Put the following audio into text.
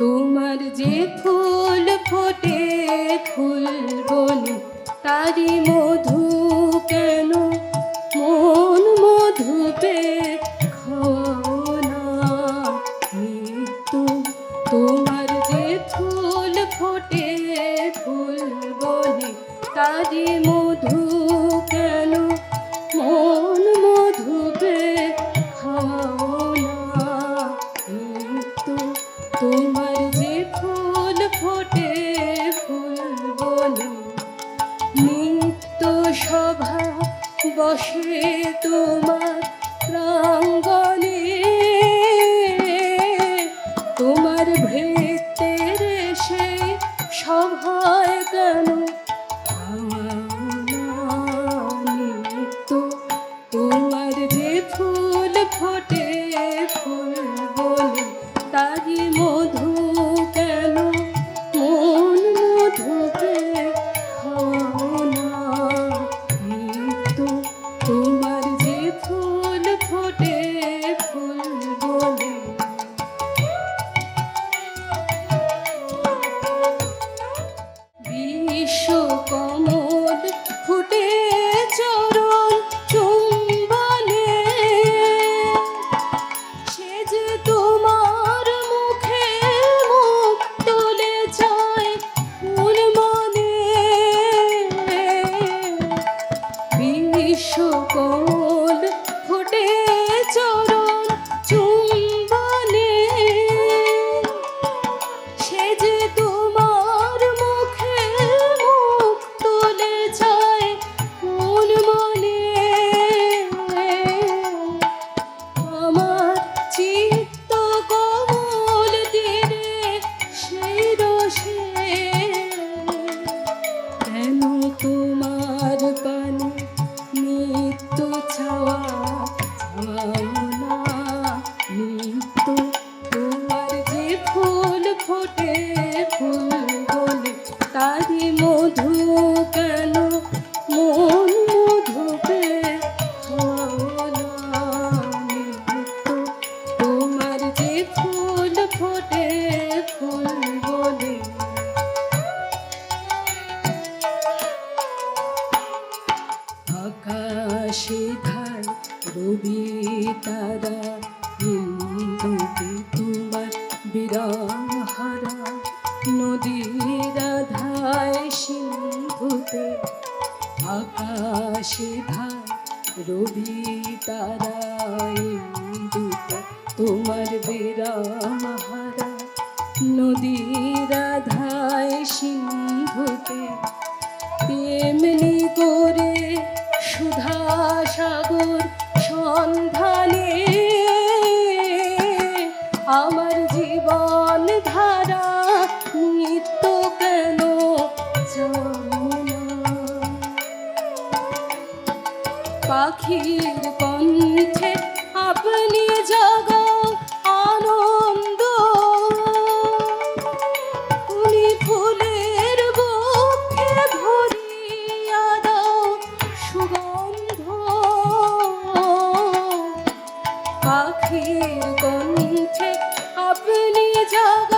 তোমার যে ফুল ফোটে ফুল বনে তারি মধু কেন মন মধু পে খাও না মৃত্যু। তোমার যে ফুল ফোটে ফুল বনে তারি মধু কেন মন মধু পে খাও না মৃত্যু। তোমার যে ফুল ফোটে ফুল বনে নিত্য সভা বসে তোমার প্রাঙ্গণে তোমার ভৃত্যের সেই সভায় কেন নিত্য। তোমার যে ফুল ফোটে ফুল বনে তারি মধু কেন মন মধু পে খাও না মৃত্যু। তোমার যে ফুল ফোটে ফুল বনে বিশ্ব কমল ফুটে চরণ চুম্বনে সে যে তোমার মুখে মুখ তুলে যায় ফুল মনে। বিশ্ব কমল ফুটে চরণ চুম্বনে সে যে তোমার মুখে মুখ তুলে যায় ফুল মনে। আমার চিত্ত কমল তীরে সেই রসে কেন তোমার পানে নিত্য ছাওয়া ছাও না নিত্য। তোমার যে ফুল ফোটে ফুল বনে তারি মধু কেন মন মধু পে খাও না নিত্য। তোমার যে ফুল ফোটে ফুল বনে আকাশে ধায় রবি তারা ইন্দুতে তোমার বিরাম হারা নদীর ধায় সিন্ধুতে আকাশে ধায় রবি তারা ইন্দুতে তোমার বিরাম হারা নদীর ধায় সিন্ধুতে তেমনি করে সুধা সাগর সন্ধানে আমার জীবন ধারা নিত্য কেন যাও না। পাখির কণ্ঠে আপনি জাগাও আনন্দ তুমি ফুলের বক্ষে ভরিয়া দাও সুগন্ধ। পাখির কণ্ঠে আপনি জাগাও